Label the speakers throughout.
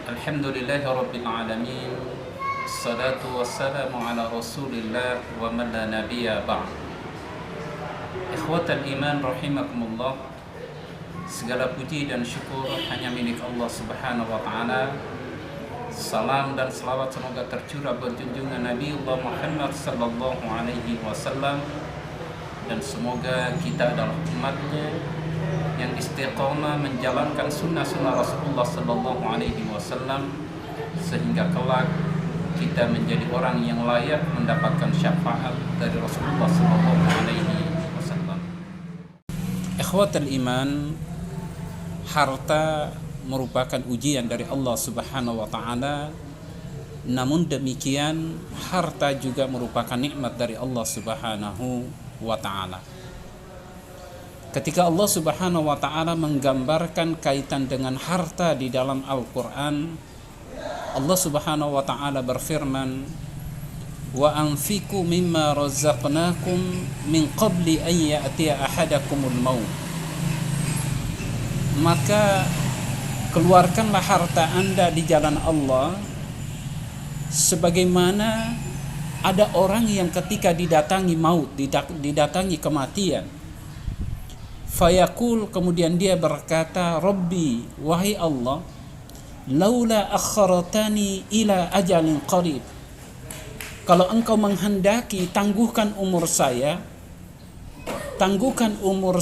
Speaker 1: Alhamdulillahi Rabbil Alamin. Assalatu wassalamu ala Rasulillah wa man la nabiyya ba'd. Ikhwatal iman rahimakumullah. Segala puji dan syukur hanya milik Allah Subhanahu wa taala. Salam dan selawat semoga tercurah berjunjungan Nabiullah Muhammad sallallahu alaihi wasallam, dan semoga kita adalah umatnya yang istiqamah menjalankan sunnah-sunnah Rasulullah sallallahu alaihi wasallam sehingga kelak kita menjadi orang yang layak mendapatkan syafaat dari Rasulullah sallallahu alaihi wasallam. Ikhwatul iman, harta merupakan ujian dari Allah Subhanahu wa taala. Namun demikian, harta juga merupakan nikmat dari Allah Subhanahu wa taala. Ketika Allah Subhanahu wa taala menggambarkan kaitan dengan harta di dalam Al-Qur'an, Allah Subhanahu wa taala berfirman, "Wa anfiqu mimma razaqnakum min qabli an ya'tiya ahadakumul maut." Maka keluarkanlah harta Anda di jalan Allah sebagaimana ada orang yang ketika didatangi maut, didatangi kematian, fayaqul, kemudian dia berkata, "Rabbi, wahai Allah, laula akhartani ila ajalin qarib." Kalau engkau menghendaki, tangguhkan umur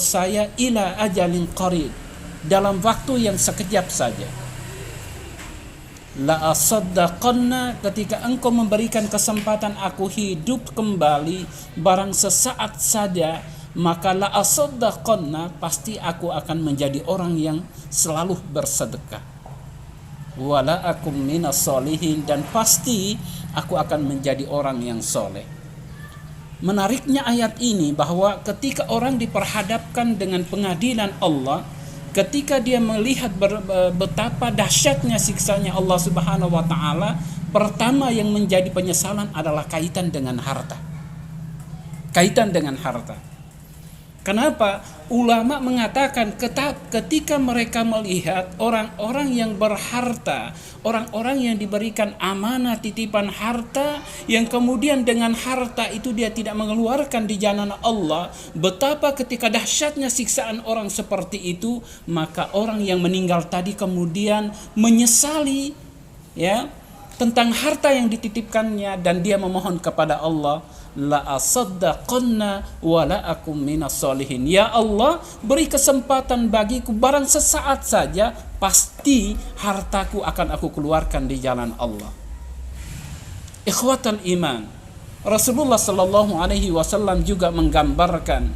Speaker 1: saya ila ajalin qarib, dalam waktu yang sekejap saja. La asaddaqanna, ketika engkau memberikan kesempatan aku hidup kembali barang sesaat saja, maka la asaddaqanna, pasti aku akan menjadi orang yang selalu bersedekah. Wala akum minas solihin, dan pasti aku akan menjadi orang yang soleh. Menariknya ayat ini bahwa ketika orang diperhadapkan dengan pengadilan Allah, ketika dia melihat betapa dahsyatnya siksanya Allah Subhanahu wa taala, pertama yang menjadi penyesalan adalah kaitan dengan harta. Kenapa? Ulama mengatakan ketika mereka melihat orang-orang yang berharta, orang-orang yang diberikan amanah titipan harta, yang kemudian dengan harta itu dia tidak mengeluarkan di jalan Allah, betapa ketika dahsyatnya siksaan orang seperti itu, maka orang yang meninggal tadi kemudian menyesali tentang harta yang dititipkannya, dan dia memohon kepada Allah, la asaddaqanna wa la akum minas solihin. Ya Allah, beri kesempatan bagiku barang sesaat saja, pasti hartaku akan aku keluarkan di jalan Allah. Ikhwatal iman, Rasulullah sallallahu alaihi wasallam juga menggambarkan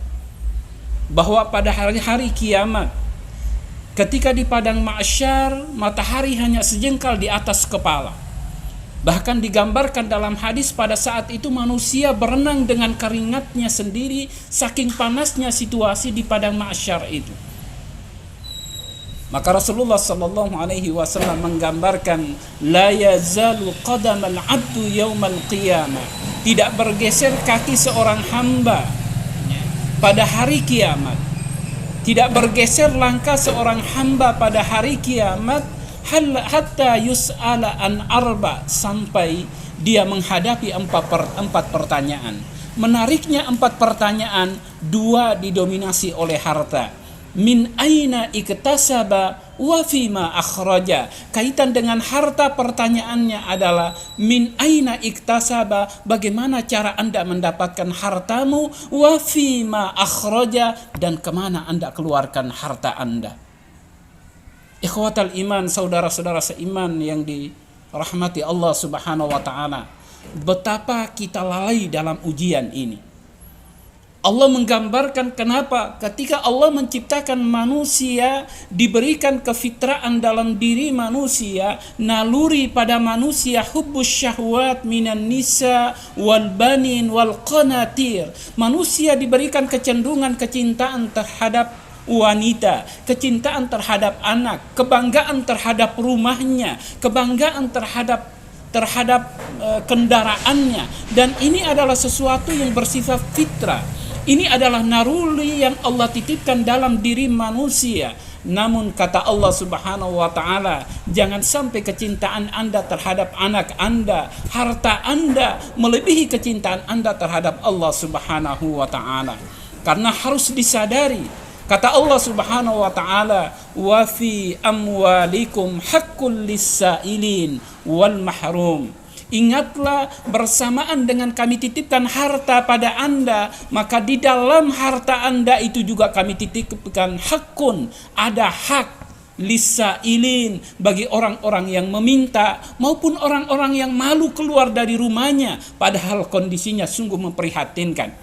Speaker 1: bahwa pada hari-hari kiamat, ketika di padang mahsyar matahari hanya sejengkal di atas kepala. Bahkan digambarkan dalam hadis pada saat itu manusia berenang dengan keringatnya sendiri, saking panasnya situasi di padang mahsyar itu. Maka Rasulullah sallallahu alaihi wasallam menggambarkan, la yazalu qadamal abdu yaumal qiyamah, tidak bergeser kaki seorang hamba pada hari kiamat, tidak bergeser langkah seorang hamba pada hari kiamat, hatta yus'ala an arba, sampai dia menghadapi empat pertanyaan. Menariknya, 4 pertanyaan, 2 didominasi oleh harta. Min aina iktasaba wa fima akhraja. Kaitan dengan harta, pertanyaannya adalah min aina iktasaba, bagaimana cara Anda mendapatkan hartamu, wa fima akhraja, dan kemana Anda keluarkan harta Anda. Ikhwatal iman, saudara-saudara seiman yang dirahmati Allah Subhanahu wa taala, betapa kita lalai dalam ujian ini. Allah menggambarkan kenapa ketika Allah menciptakan manusia, diberikan kefitraan dalam diri manusia, naluri pada manusia hubbus syahwat minan nisa wal banin wal qanatir. Manusia diberikan kecenderungan kecintaan terhadap wanita, kecintaan terhadap anak, kebanggaan terhadap rumahnya, kebanggaan terhadap kendaraannya, dan ini adalah sesuatu yang bersifat fitrah. Ini adalah naruli yang Allah titipkan dalam diri manusia. Namun kata Allah Subhanahu wa taala, jangan sampai kecintaan Anda terhadap anak Anda, harta Anda melebihi kecintaan Anda terhadap Allah Subhanahu wa taala. Karena harus disadari, kata Allah Subhanahu wa taala, wa fi amwalikum haqqul lis-sa'ilin wal mahrum. Ingatlah, bersamaan dengan kami titipkan harta pada Anda, maka di dalam harta Anda itu juga kami titipkan hakun, ada hak lisailin, bagi orang-orang yang meminta maupun orang-orang yang malu keluar dari rumahnya padahal kondisinya sungguh memprihatinkan.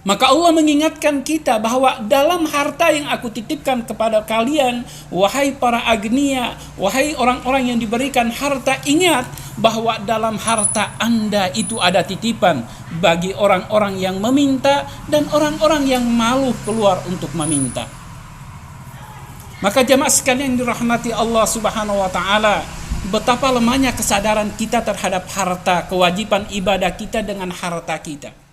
Speaker 1: Maka Allah mengingatkan kita bahwa dalam harta yang aku titipkan kepada kalian, wahai para agnia, wahai orang-orang yang diberikan harta, ingat bahwa dalam harta Anda itu ada titipan bagi orang-orang yang meminta dan orang-orang yang malu keluar untuk meminta. Maka jamaah sekalian yang dirahmati Allah Subhanahu wa taala, betapa lemahnya kesadaran kita terhadap harta, kewajiban ibadah kita dengan harta kita.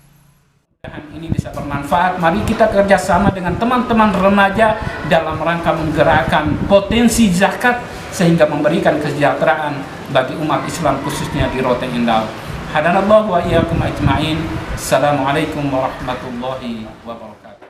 Speaker 1: Ini bisa bermanfaat. Mari kita kerjasama dengan teman-teman remaja dalam rangka menggerakkan potensi zakat sehingga memberikan kesejahteraan bagi umat Islam khususnya di Roteng Indah. Hadanallahu wa iyyakum ajma'in. Assalamualaikum warahmatullahi wabarakatuh.